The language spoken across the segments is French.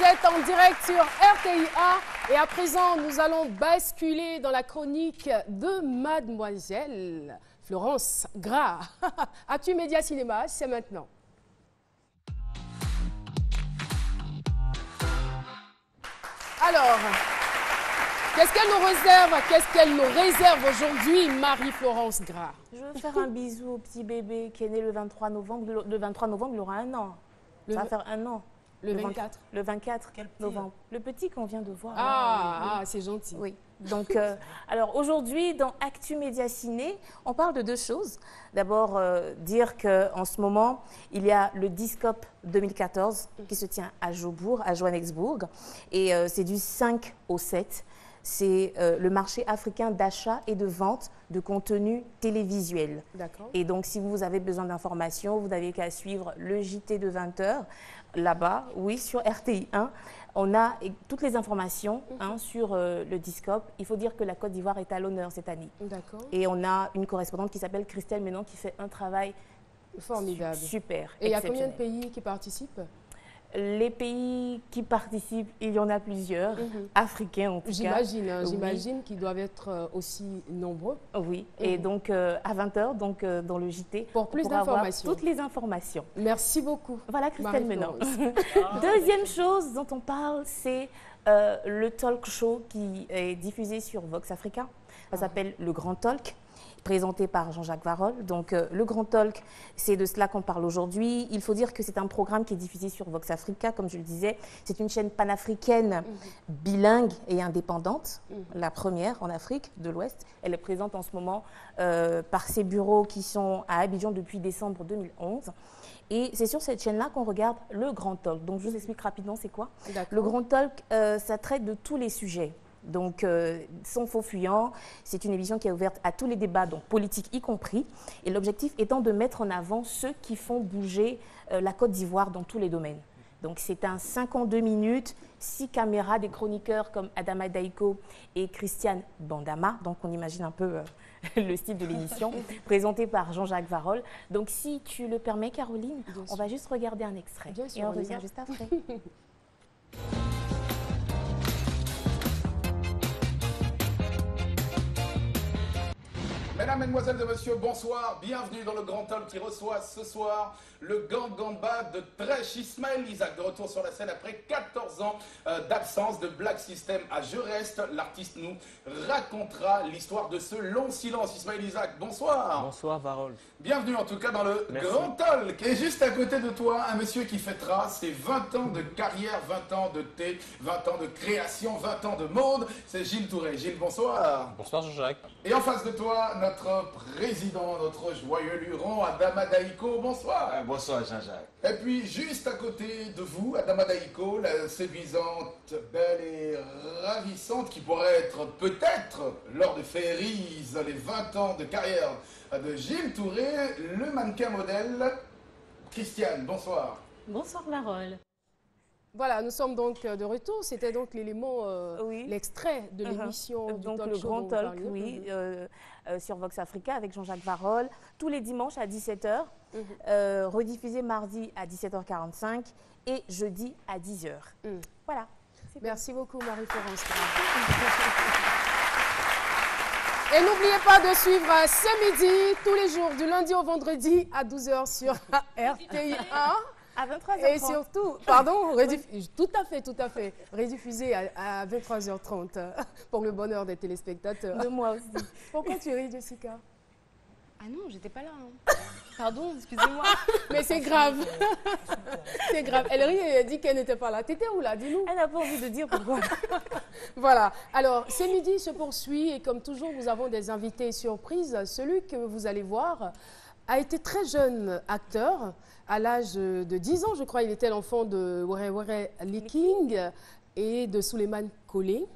êtes en direct sur RTI1 et à présent, nous allons basculer dans la chronique de Mademoiselle Florence Gras. Actu Média Cinéma, c'est maintenant. Alors, qu'est-ce qu'elle nous réserve aujourd'hui, Marie-Florence Gras? Je veux faire un bisou au petit bébé qui est né le 23 novembre. Le 23 novembre, il aura 1 an. Ça va faire 1 an. Le 24? Le 24 novembre. Le petit qu'on vient de voir. Ah, c'est gentil. Oui. Donc, alors aujourd'hui, dans Actu Média Ciné, on parle de 2 choses. D'abord, dire qu'en ce moment, il y a le Discop 2014 qui se tient à Jobourg, à Johannesburg. Et c'est du 5 au 7. C'est le marché africain d'achat et de vente de contenu télévisuel. D'accord. Et donc, si vous avez besoin d'informations, vous n'avez qu'à suivre le JT de 20h, là-bas, oui, sur RTI1. On a toutes les informations sur le Discop. Il faut dire que la Côte d'Ivoire est à l'honneur cette année. D'accord. Et on a une correspondante qui s'appelle Christelle Menon qui fait un travail formidable. Super. Et il y a combien de pays qui participent? Les pays qui participent, il y en a plusieurs, africains en tout cas. J'imagine qu'ils doivent être aussi nombreux. Oui, et donc à 20h, donc, dans le JT, pour plus d'informations. Toutes les informations. Merci beaucoup. Voilà, Christelle Menon. Deuxième chose dont on parle, c'est le talk show qui est diffusé sur Vox Africa. Ça s'appelle Le Grand Talk, présenté par Jean-Jacques Varol. Donc, le Grand Talk, c'est de cela qu'on parle aujourd'hui. Il faut dire que c'est un programme qui est diffusé sur Vox Africa, comme je le disais. C'est une chaîne panafricaine, bilingue et indépendante, la première en Afrique de l'Ouest. Elle est présente en ce moment par ses bureaux qui sont à Abidjan depuis décembre 2011. Et c'est sur cette chaîne-là qu'on regarde le Grand Talk. Donc, je vous explique rapidement c'est quoi. Le Grand Talk, ça traite de tous les sujets. Donc, sans faux fuyant, c'est une émission qui est ouverte à tous les débats, donc politiques y compris. Et l'objectif étant de mettre en avant ceux qui font bouger la Côte d'Ivoire dans tous les domaines. Donc, c'est un 52 minutes, 6 caméras, des chroniqueurs comme Adama Daïko et Christiane Bandama. Donc, on imagine un peu le style de l'émission, présenté par Jean-Jacques Varol. Donc, si tu le permets, Caroline, on va juste regarder un extrait. Bien sûr, et on revient juste après. Mesdames, Mesdemoiselles et Messieurs, bonsoir. Bienvenue dans le Grand Talk qui reçoit ce soir le gang gamba de Trèche, Ismaël Isaac, de retour sur la scène après 14 ans d'absence de Black System à Je Reste. L'artiste nous racontera l'histoire de ce long silence. Ismaël Isaac, bonsoir. Bonsoir, Varol. Bienvenue en tout cas dans le Grand Talk. Et juste à côté de toi, un monsieur qui fêtera ses 20 ans de carrière, 20 ans de thé, 20 ans de création, 20 ans de mode. C'est Gilles Touré. Gilles, bonsoir. Bonsoir, Jean-Jacques. Et en face de toi, notre président, notre joyeux luron, Adama Daïko. Bonsoir. Bonsoir, Jean-Jacques. Et puis, juste à côté de vous, Adama Daïko, la séduisante, belle et ravissante, qui pourrait être peut-être, lors de Féeries, les 20 ans de carrière de Gilles Touré, le mannequin modèle, Christiane. Bonsoir. Bonsoir, Varol. Voilà, nous sommes donc de retour. C'était donc l'élément, l'extrait de l'émission du donc talk le show Grand Talk, oui, sur Vox Africa avec Jean-Jacques Varol, tous les dimanches à 17h, rediffusé mardi à 17h45 et jeudi à 10h. Voilà. Merci beaucoup, Marie-Florence. Et n'oubliez pas de suivre ce midi, tous les jours, du lundi au vendredi à 12h sur RTI1. À 23h30. Et surtout, tout à fait, rediffusé à 23h30 pour le bonheur des téléspectateurs. De moi aussi. Pourquoi tu ris, Jessica? Ah non, j'étais pas là. Pardon, excusez-moi. Mais c'est grave. C'est grave. Elle rit et elle dit qu'elle n'était pas là. T'étais où là? Dis-nous. Elle n'a pas envie de dire pourquoi. Voilà. Alors, ce midi se poursuit et comme toujours, nous avons des invités surprises. Celui que vous allez voir a été très jeune acteur. À l'âge de 10 ans, je crois, il était l'enfant de Were Liking et de Souleymane Collé.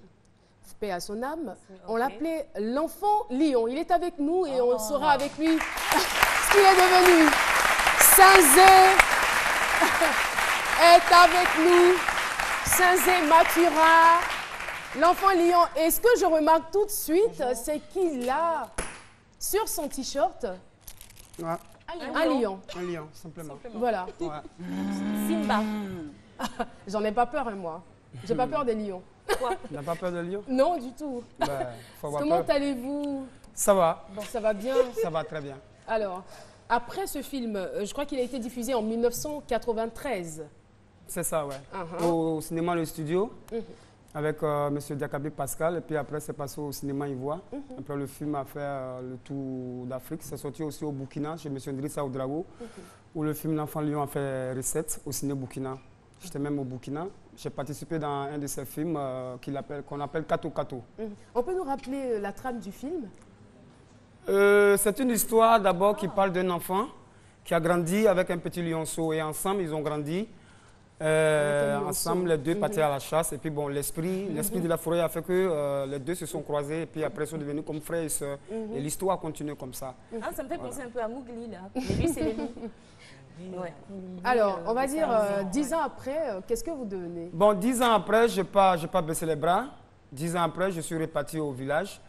Paix à son âme. On l'appelait l'enfant lion. Il est avec nous et on saura avec lui ce qu'il est devenu. Saint-Zé est avec nous. Saint-Zé Matura, l'enfant lion. Et ce que je remarque tout de suite, c'est qu'il a sur son t-shirt un lion. Un lion, simplement. Voilà. Ouais. Simba. J'en ai pas peur, hein, moi. J'ai pas peur des lions. Quoi? Tu n'as pas peur de lion? Non, du tout. Ben, faut avoir Comment peur. allez-vous? Ça va, Bon, ça va bien. ça va très bien. Alors, après ce film, je crois qu'il a été diffusé en 1993. C'est ça, ouais. Uh-huh. Au cinéma Le Studio, avec M. Diakabé Pascal, et puis après c'est passé au cinéma Ivoire. Après le film a fait le tour d'Afrique. C'est sorti aussi au Burkina, chez M. Idrissa Ouedraogo, où le film L'Enfant Lion a fait recette au ciné Burkina. J'étais même au Burkina. J'ai participé dans un de ces films qu'on appelle Kato Kato. On peut nous rappeler la trame du film? C'est une histoire d'abord qui parle d'un enfant qui a grandi avec un petit lionceau et ensemble ils ont grandi. Ensemble, les deux partaient à la chasse et puis bon, l'esprit de la forêt a fait que les deux se sont croisés et puis après ils sont devenus comme frères et sœurs. Et l'histoire continue comme ça. Ah, ça me fait penser un peu à Mowgli, là. Mais lui, c'est les loups. Ouais. Alors, on va dire 10 ans après, qu'est-ce que vous devenez? Bon, 10 ans après, je n'ai pas baissé les bras. 10 ans après, je suis reparti au village,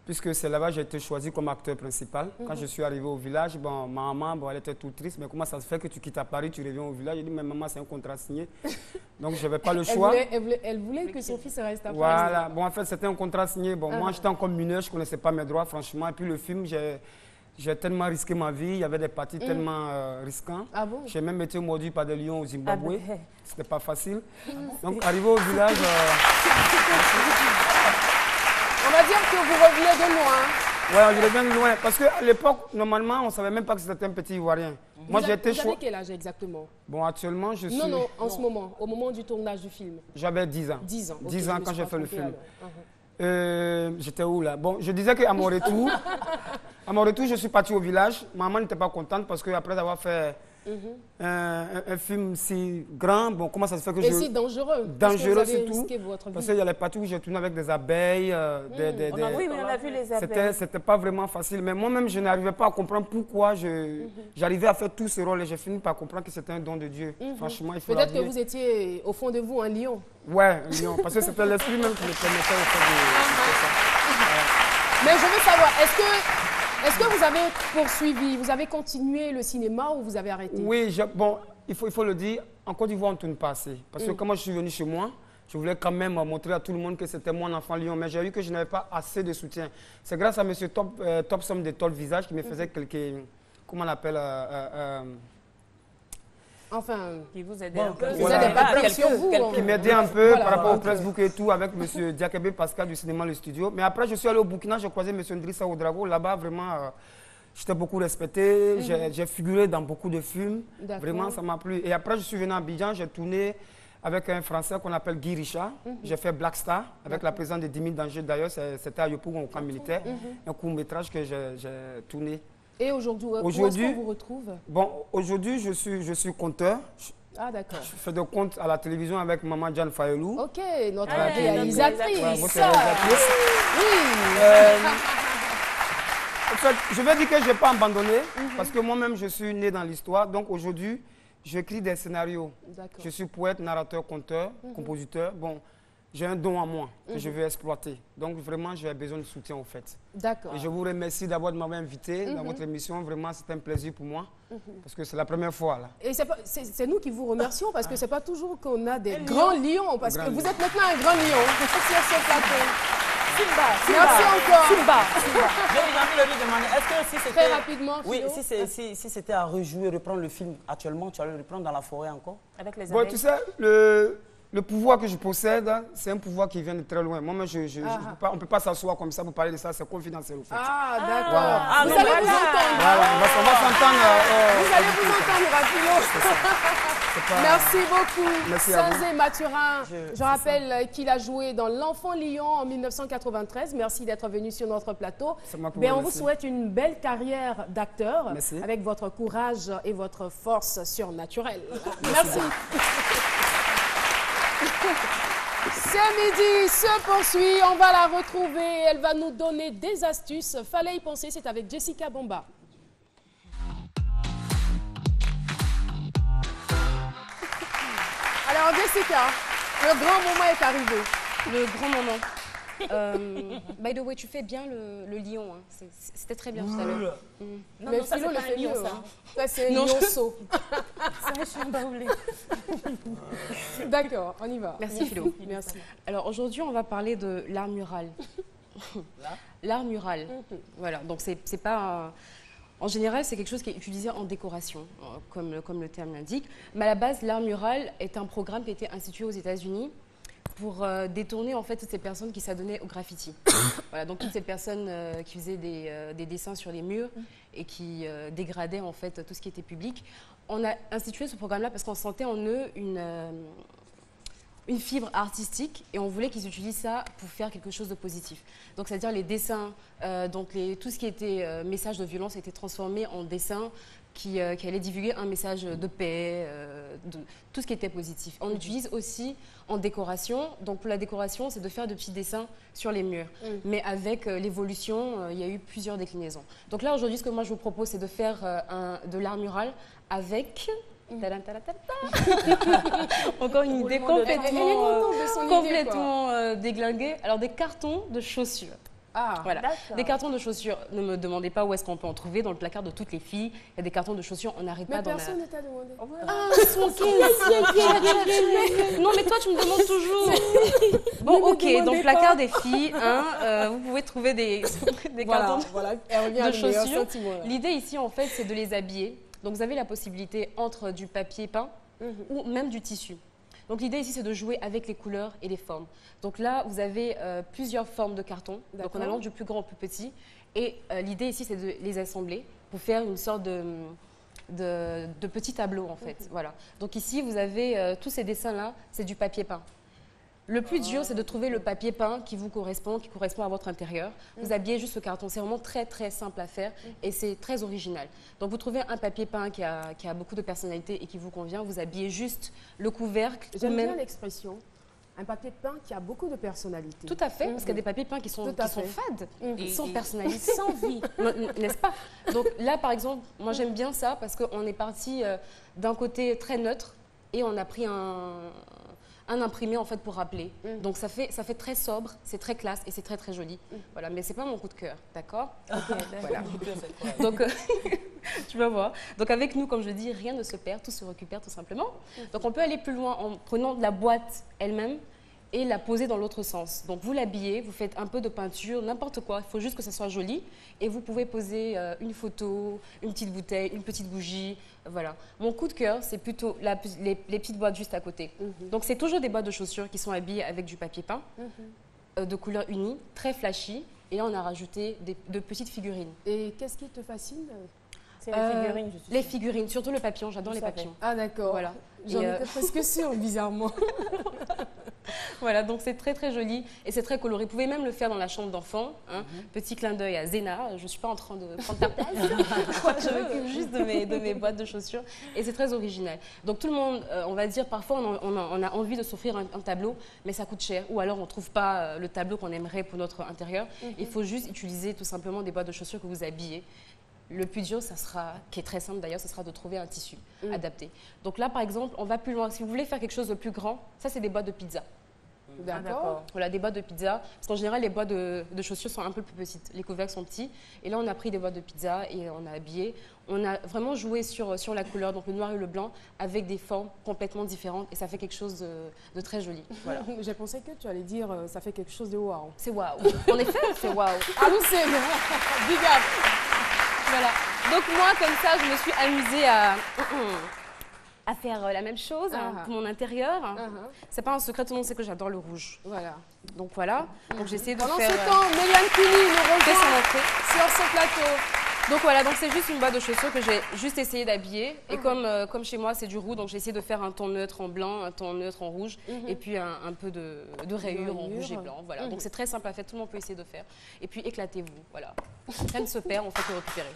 puisque c'est là-bas que j'ai été choisi comme acteur principal. Quand je suis arrivé au village, bon, ma maman, bon, elle était toute triste. Mais comment ça se fait que tu quittes à Paris, tu reviens au village? J'ai dit, mais maman, c'est un contrat signé. Donc, je n'avais pas le choix. Elle voulait que son fils reste à Paris. Voilà. Bon, en fait, c'était un contrat signé. Bon, moi, j'étais encore mineur, je ne connaissais pas mes droits, franchement. Et puis, le film, j'ai tellement risqué ma vie. Il y avait des parties tellement risquantes. Ah bon? J'ai même été mordu par des lions au Zimbabwe. Ah ben. C'était pas facile. Donc, arrivé au village... On va dire que vous revenez de loin. Ouais, je reviens de loin. Parce qu'à l'époque, normalement, on ne savait même pas que c'était un petit Ivoirien. Moi, j'ai été Vous avez quel âge exactement? Bon, actuellement, je suis... Non, en ce moment, au moment du tournage du film. J'avais 10 ans. 10 ans. 10 ans quand j'ai fait le film. Alors. J'étais où là? Bon, je disais qu'à mon retour, je suis parti au village. Maman n'était pas contente parce qu'après avoir fait un film si grand, bon, comment ça se fait que Et si dangereux? Dangereux surtout. Votre vie. Parce qu'il y a les parties où j'ai tourné avec des abeilles. Oui, mais on a vu les abeilles. C'était pas vraiment facile. Mais moi-même, je n'arrivais pas à comprendre pourquoi j'arrivais à faire tout ce rôle. Et j'ai fini par comprendre que c'était un don de Dieu. Franchement, il faut Peut-être que l'avouer. vous étiez au fond de vous un lion. Ouais, un lion. Parce que c'était l'esprit même qui me permettait de faire ça. Mais je veux savoir, est-ce que vous avez poursuivi, vous avez continué le cinéma ou vous avez arrêté? Oui, bon, il faut le dire, en Côte d'Ivoire, on ne tourne pas assez. Parce que quand moi je suis venu chez moi, je voulais quand même montrer à tout le monde que c'était mon enfant lion, mais j'ai vu que je n'avais pas assez de soutien. C'est grâce à M. Topsom de Tol Visage qui me faisait quelques, comment on appelle, enfin, Qui vous aidait bon, un peu. vous voilà. n'avez pas pris sur vous. qui m'aidait un peu Voilà, par rapport au ok. Facebook et tout, avec M. Diakabé Pascal du cinéma Le Studio. Mais après, je suis allé au Burkina, j'ai croisé M. Idrissa Ouedraogo. Là-bas, vraiment, j'étais beaucoup respecté. J'ai figuré dans beaucoup de films. D'accord. Vraiment, ça m'a plu. Et après, je suis venu à Abidjan, j'ai tourné avec un Français qu'on appelle Guy Richard. J'ai fait Black Star, avec la présence de 10 000 dangers. D'ailleurs, c'était à Yopougon, au camp militaire. Un court-métrage que j'ai tourné. Et aujourd'hui, où est-ce Aujourd'hui- qu'on vous retrouve? Bon, aujourd'hui, je suis conteur. Ah, d'accord. Je fais des comptes à la télévision avec Maman Diane Fayelou. Ok, notre Ah, réalisatrice. Ouais, votre réalisatrice. Oui. En fait, je vais dire que je n'ai pas abandonné parce que moi-même, je suis né dans l'histoire. Donc aujourd'hui, j'écris des scénarios. D'accord. Je suis poète, narrateur, conteur, compositeur. Bon, j'ai un don à moi que je veux exploiter. Donc vraiment, j'ai besoin de soutien en fait. D'accord. Et je vous remercie d'avoir m'avoir invité dans votre émission. Vraiment, c'est un plaisir pour moi parce que c'est la première fois là. Et c'est nous qui vous remercions parce que c'est pas toujours qu'on a des grands lions, parce que Grand vous lion. êtes maintenant un grand lion sur ce plateau. Simba, Merci encore. Simba. J'ai envie de lui demander, est-ce que si Très c'était... rapidement, Oui, Philo. si c'était à rejouer, reprendre le film actuellement, tu allais le reprendre dans la forêt encore? Avec les Bon, abeilles. tu sais, le pouvoir que je possède, c'est un pouvoir qui vient de très loin. Moi, on ne peut pas s'asseoir comme ça pour parler de ça, c'est confidentiel au fait. Ah, d'accord. Voilà. Ah, Vous non, allez voilà. vous entendre. Voilà, on va s'entendre. Vous allez vous entendre rapidement. Merci beaucoup. Merci à vous. Sanzé Mathurin, je c'est rappelle qu'il a joué dans L'Enfant Lion en 1993. Merci d'être venu sur notre plateau. C'est moi qui vous Ben, on vous remercie. souhaite une belle carrière d'acteur Merci. avec votre courage et votre force surnaturelle. Merci. Ce midi se poursuit, on va la retrouver, elle va nous donner des astuces. Fallait y penser, c'est avec Jessica Bomba. Alors Jessica, le grand moment est arrivé. Le grand moment. By the way, tu fais bien le lion. Hein. C'était très bien tout à l'heure. Non, Mais non, ça, Philo c'est le pas un fait lion, mieux. ça. Hein. Ça, c'est un Non, lionceau. Ça, je suis un baoulé. D'accord, on y va. Merci Philo. Merci. Alors aujourd'hui, on va parler de l'art mural. L'art mural. Voilà, donc c'est pas... En général, c'est quelque chose qui est utilisé en décoration, comme le terme l'indique. Mais à la base, l'art mural est un programme qui a été institué aux États-Unis pour détourner en fait toutes ces personnes qui s'adonnaient au graffiti. Voilà, donc toutes ces personnes qui faisaient des dessins sur les murs et qui dégradaient en fait tout ce qui était public. On a institué ce programme-là parce qu'on sentait en eux une fibre artistique et on voulait qu'ils utilisent ça pour faire quelque chose de positif. Donc c'est-à-dire les dessins, tout ce qui était message de violence a été transformé en dessins qui allait divulguer un message de paix, de tout ce qui était positif. On utilise aussi en décoration. Donc pour la décoration, c'est de faire de petits dessins sur les murs. Mais avec l'évolution, il y a eu plusieurs déclinaisons. Donc là, aujourd'hui, ce que moi je vous propose, c'est de faire de l'art mural avec... Encore une idée complètement déglinguée. Alors des cartons de chaussures. Ah, Voilà. Des cartons de chaussures. Ne me demandez pas où est-ce qu'on peut en trouver. Dans le placard de toutes les filles, il y a des cartons de chaussures. On n'arrête mais pas d'en... personne ne t'a demandé. Ah, non, mais toi, tu me demandes toujours. Bon, ok, dans le placard des filles, vous pouvez trouver des cartons Voilà, elle revient à de le meilleur chaussures. sentiment, là. L'idée ici, en fait, c'est de les habiller. Donc, vous avez la possibilité entre du papier peint ou même du tissu. Donc, l'idée ici, c'est de jouer avec les couleurs et les formes. Donc là, vous avez plusieurs formes de cartons. Donc, on allant du plus grand au plus petit. Et l'idée ici, c'est de les assembler pour faire une sorte de petits tableaux, en fait. Voilà. Donc ici, vous avez tous ces dessins-là, c'est du papier peint. Le plus dur, c'est de trouver le papier peint qui vous correspond, qui correspond à votre intérieur. Vous habillez juste ce carton. C'est vraiment très, très simple à faire et c'est très original. Donc, vous trouvez un papier peint qui a beaucoup de personnalité et qui vous convient. Vous habillez juste le couvercle. J'aime bien l'expression. Un papier peint qui a beaucoup de personnalité. Tout à fait, parce qu'il y a des papiers peints qui sont fades, sans personnalité, sans vie, n'est-ce pas? Donc là, par exemple, moi j'aime bien ça parce qu'on est parti d'un côté très neutre et on a pris un imprimé en fait pour rappeler. Donc ça fait très sobre, c'est très classe et c'est très très joli. Voilà, mais c'est pas mon coup de cœur, d'accord? Voilà. Donc tu vas voir. Donc avec nous, comme je dis, rien ne se perd, tout se récupère tout simplement. Donc on peut aller plus loin en prenant de la boîte elle-même et la poser dans l'autre sens. Donc vous l'habillez, vous faites un peu de peinture, n'importe quoi, il faut juste que ça soit joli et vous pouvez poser une photo, une petite bouteille, une petite bougie, voilà. Mon coup de cœur, c'est plutôt les petites boîtes juste à côté. Donc c'est toujours des boîtes de chaussures qui sont habillées avec du papier peint, de couleur unie, très flashy, et là on a rajouté de petites figurines. Et qu'est-ce qui te fascine? C'est les figurines, je suis Les sûre. figurines, surtout le papillon, j'adore les papillons. Ah d'accord. Voilà. J'en Et, étais presque sûre, bizarrement. Voilà, donc c'est très très joli et c'est très coloré. Vous pouvez même le faire dans la chambre d'enfant. Hein. Petit clin d'œil à Zéna, je ne suis pas en train de prendre ta place. Je m'occupe juste de mes boîtes de chaussures et c'est très original. Donc tout le monde, on va dire, parfois on a envie de s'offrir un tableau, mais ça coûte cher. Ou alors on ne trouve pas le tableau qu'on aimerait pour notre intérieur. Il faut juste utiliser tout simplement des boîtes de chaussures que vous habillez. Le plus dur, qui est très simple d'ailleurs, ce sera de trouver un tissu adapté. Donc là, par exemple, on va plus loin. Si vous voulez faire quelque chose de plus grand, ça, c'est des boîtes de pizza. D'accord. Voilà, des boîtes de pizza. Parce qu'en général, les boîtes de chaussures sont un peu plus petites. Les couvercles sont petits. Et là, on a pris des boîtes de pizza et on a habillé. On a vraiment joué sur la couleur, donc le noir et le blanc, avec des formes complètement différentes. Et ça fait quelque chose de très joli. Voilà. J'ai pensé que tu allais dire ça fait quelque chose de waouh. C'est waouh. En effet, c'est waouh. Ah nous c'est big up. Voilà. Donc moi, comme ça, je me suis amusée à faire la même chose pour mon intérieur. C'est pas un secret, tout le monde sait que j'adore le rouge. Voilà. Donc voilà. Donc j'ai essayé de Pendant faire... ce temps, Méliane Cuny nous fait son rejoint entrée. sur ce plateau. Donc voilà, donc c'est juste une boîte de chaussures que j'ai juste essayé d'habiller. Et comme chez moi, c'est du roux, donc j'ai essayé de faire un ton neutre en blanc, un ton neutre en rouge, et puis un peu de rayures en rouge et blanc. Voilà. Donc c'est très simple à faire, tout le monde peut essayer de faire. Et puis éclatez-vous, voilà. Rien ne se perd, on fait que récupérer.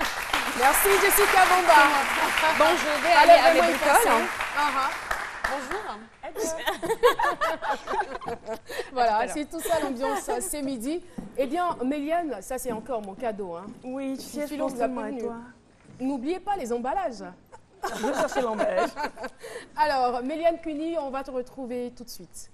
Merci Jessica Bamba. Bon, je vais aller à mes vraiment y bricoles. Bonjour. Voilà, c'est tout ça l'ambiance c'est midi. Eh bien, Méliane, ça c'est encore mon cadeau. Hein. Oui, tu sais, je Philo pense vous a tellement à prévenu. toi. N'oubliez pas les emballages. Je vais chercher l'emballage. Alors, Méliane Cuny, on va te retrouver tout de suite.